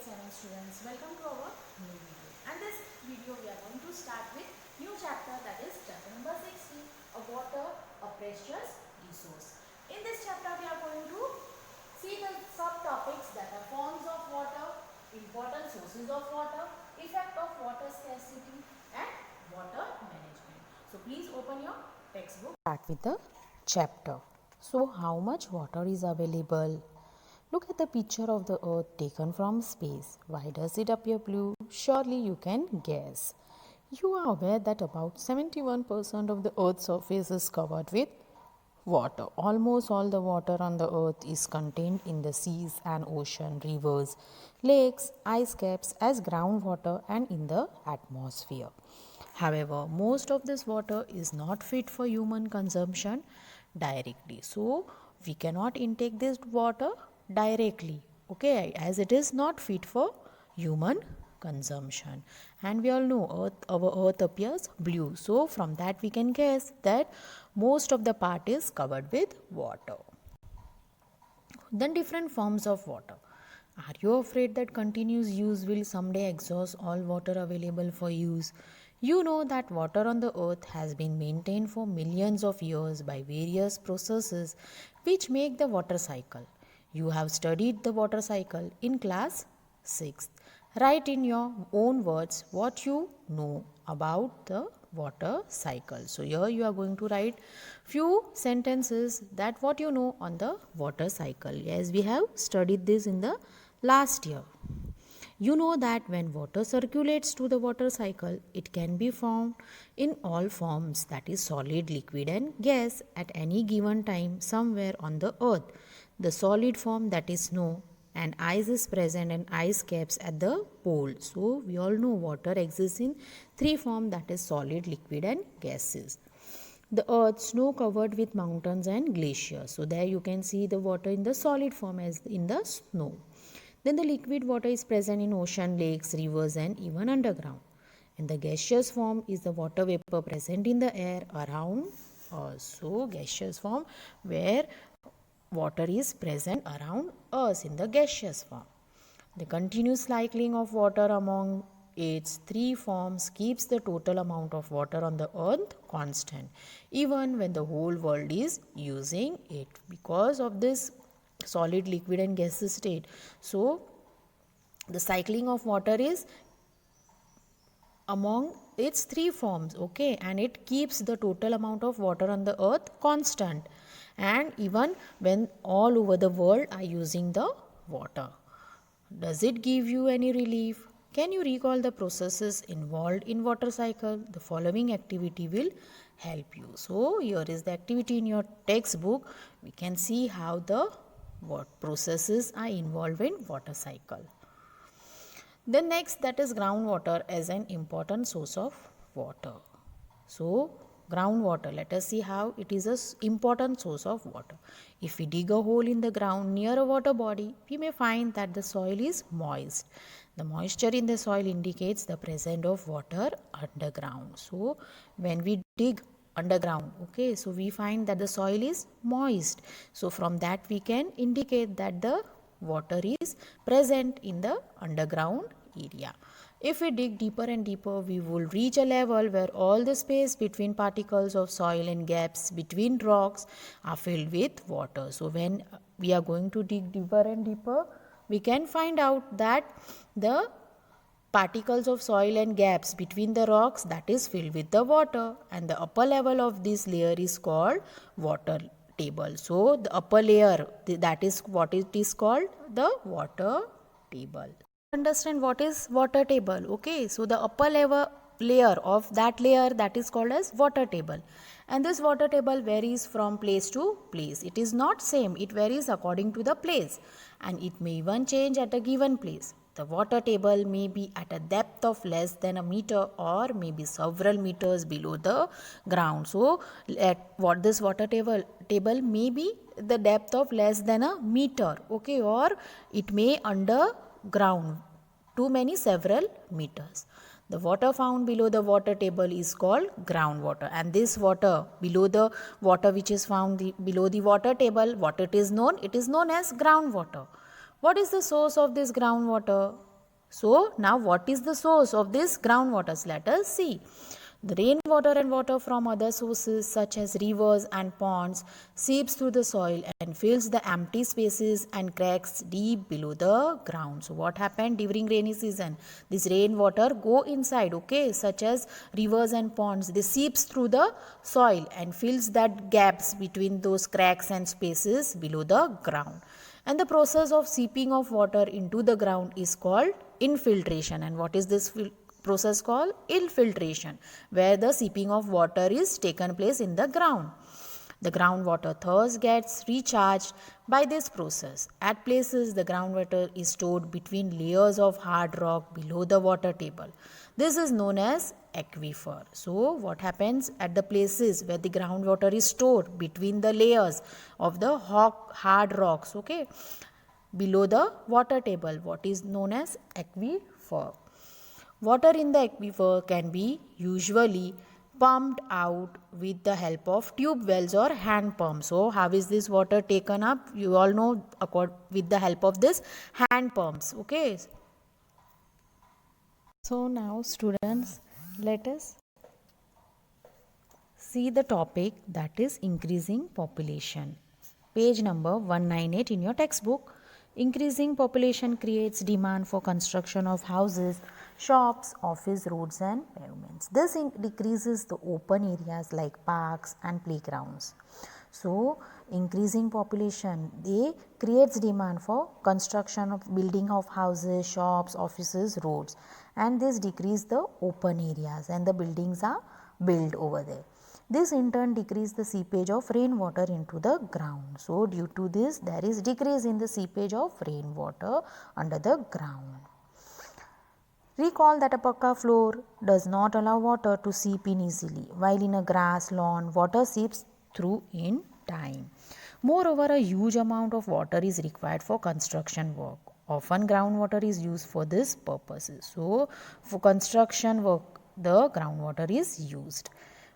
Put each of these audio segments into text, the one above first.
7 students, welcome to our new video. And this video we are going to start with new chapter, that is chapter number 16, a water, a precious resource. In this chapter we are going to see the subtopics that are forms of water, important sources of water, effect of water scarcity and water management. So please open your textbook. Start with the chapter. So how much water is available? Look at the picture of the earth taken from space. Why does it appear blue? Surely you can guess. You are aware that about 71% of the earth's surface is covered with water. Almost all the water on the earth is contained in the seas and ocean, rivers, lakes, ice caps as groundwater and in the atmosphere. However, most of this water is not fit for human consumption directly. So, we cannot intake this water directly, okay, as it is not fit for human consumption. And we all know our earth appears blue. So, from that we can guess that most of the part is covered with water. Then different forms of water. Are you afraid that continuous use will someday exhaust all water available for use? You know that water on the earth has been maintained for millions of years by various processes which make the water cycle. You have studied the water cycle in class 6th. Write in your own words what you know about the water cycle. So here you are going to write few sentences that what you know on the water cycle, as we have studied this in the last year. You know that when water circulates through the water cycle, it can be found in all forms, that is solid, liquid and gas, at any given time somewhere on the earth. The solid form, that is snow, and ice is present and ice caps at the pole. So we all know water exists in three forms, that is solid, liquid and gases. The earth snow covered with mountains and glaciers. So there you can see the water in the solid form as in the snow. Then the liquid water is present in ocean, lakes, rivers and even underground. And the gaseous form is the water vapor present in the air around us. So gaseous form where water is present around us in the gaseous form. The continuous cycling of water among its three forms keeps the total amount of water on the earth constant, even when the whole world is using it, because of this solid, liquid and gaseous state. So the cycling of water is among its three forms, okay, and it keeps the total amount of water on the earth constant, and even when all over the world are using the water. Does it give you any relief? Can you recall the processes involved in water cycle? The following activity will help you. So here is the activity in your textbook. We can see how the what processes are involved in water cycle. The next, that is groundwater as an important source of water. So groundwater, let us see how it is an important source of water. If we dig a hole in the ground near a water body, we may find that the soil is moist. The moisture in the soil indicates the presence of water underground. So when we dig underground, okay, so we find that the soil is moist. So from that we can indicate that the water is present in the underground area. If we dig deeper and deeper, we will reach a level where all the space between particles of soil and gaps between rocks are filled with water. So when we are going to dig deeper and deeper, we can find out that the particles of soil and gaps between the rocks, that is filled with the water, and the upper level of this layer is called water table. So the upper layer, that is what it is called, the water table. Understand what is water table, okay? So the upper layer of that layer, that is called as water table, and this water table varies from place to place. It is not same, it varies according to the place, and it may even change at a given place. The water table may be at a depth of less than a meter or maybe several meters below the ground. So what this water table may be the depth of less than a meter, okay, or it may underground too many several meters. The water found below the water table is called groundwater, and this water below the water which is found below the water table, what it is known? It is known as groundwater. What is the source of this groundwater? So now what is the source of this groundwater? Let us see. The rainwater and water from other sources such as rivers and ponds seeps through the soil and fills the empty spaces and cracks deep below the ground. So what happened during rainy season? This rainwater go inside, okay, such as rivers and ponds. They seeps through the soil and fills that gaps between those cracks and spaces below the ground. And the process of seeping of water into the ground is called infiltration. And what is this process called? Infiltration, where the seeping of water is taken place in the ground. The groundwater thus gets recharged by this process. At places, the groundwater is stored between layers of hard rock below the water table. This is known as aquifer. So, what happens at the places where the groundwater is stored between the layers of the hard rocks, okay, below the water table, what is known as aquifer. Water in the aquifer can be usually pumped out with the help of tube wells or hand pumps. So, how is this water taken up? You all know with the help of this hand pumps. Okay. So, now students, let us see the topic, that is increasing population. Page number 198 in your textbook. Increasing population creates demand for construction of houses, shops, office, roads and pavements. This decreases the open areas like parks and playgrounds. So, increasing population, they creates demand for construction of building of houses, shops, offices, roads, and this decrease the open areas and the buildings are built over there. This in turn decrease the seepage of rainwater into the ground. So, due to this there is decrease in the seepage of rainwater under the ground. Recall that a pucca floor does not allow water to seep in easily, while in a grass lawn water seeps through in time. Moreover, a huge amount of water is required for construction work. Often groundwater is used for this purposes. So, for construction work the groundwater is used.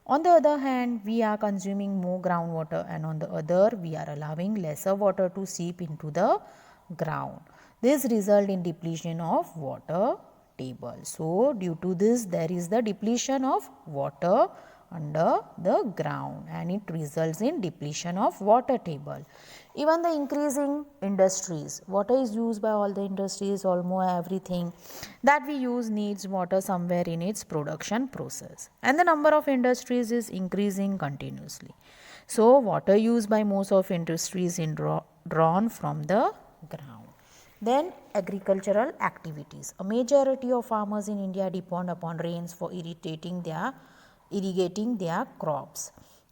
On the other hand, we are consuming more groundwater, and on the other we are allowing lesser water to seep into the ground. This result in depletion of water table. So, due to this there is the depletion of water under the ground and it results in depletion of water table. Even the increasing industries, water is used by all the industries, almost everything that we use needs water somewhere in its production process, and the number of industries is increasing continuously. So, water used by most of industries is drawn from the ground. Then agricultural activities. A majority of farmers in India depend upon rains for irrigating their crops.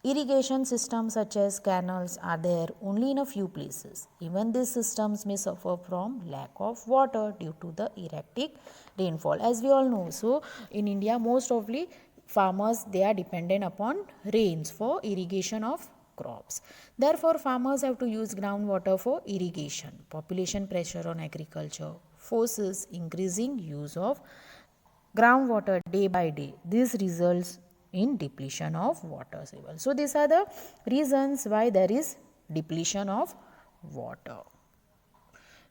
Irrigation systems such as canals are there only in a few places. Even these systems may suffer from lack of water due to the erratic rainfall, as we all know. So, in India most of the farmers, they are dependent upon rains for irrigation of crops. Therefore, farmers have to use groundwater for irrigation. Population pressure on agriculture forces increasing use of groundwater day by day. This results in depletion of water table. So, these are the reasons why there is depletion of water.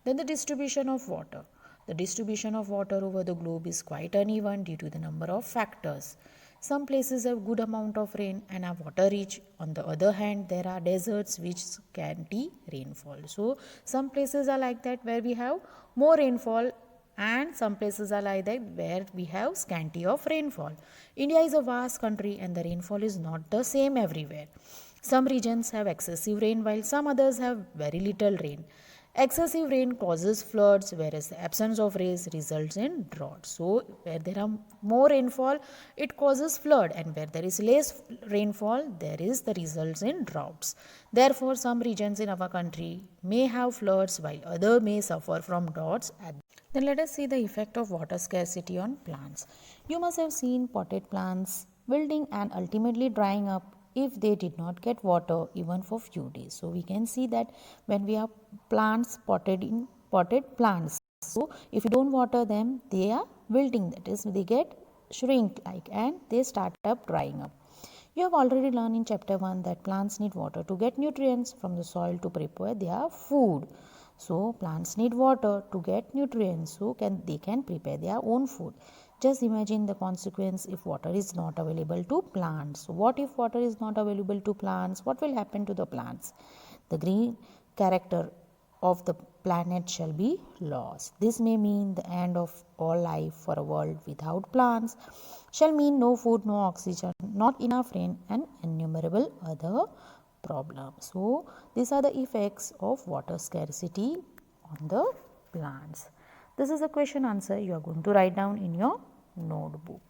Then the distribution of water. The distribution of water over the globe is quite uneven due to the number of factors. Some places have good amount of rain and are water rich. On the other hand, there are deserts which scanty rainfall. So, some places are like that where we have more rainfall, and some places are like that where we have scanty of rainfall. India is a vast country and the rainfall is not the same everywhere. Some regions have excessive rain while some others have very little rain. Excessive rain causes floods, whereas the absence of rain results in drought. So, where there are more rainfall, it causes flood, and where there is less rainfall, there is the results in droughts. Therefore, some regions in our country may have floods while others may suffer from droughts. Then let us see the effect of water scarcity on plants. You must have seen potted plants wilting and ultimately drying up if they did not get water even for few days. So, we can see that when we have plants potted plants, so if you don't water them, they are wilting, that is they get shrink like and they start up drying up. You have already learned in chapter 1 that plants need water to get nutrients from the soil to prepare their food. So plants need water to get nutrients, so they can prepare their own food. Just imagine the consequence if water is not available to plants. What if water is not available to plants? What will happen to the plants? The green character of the planet shall be lost. This may mean the end of all life for a world without plants, shall mean no food, no oxygen, not enough rain, and innumerable other problems. So, these are the effects of water scarcity on the plants. This is a question answer you are going to write down in your notebook.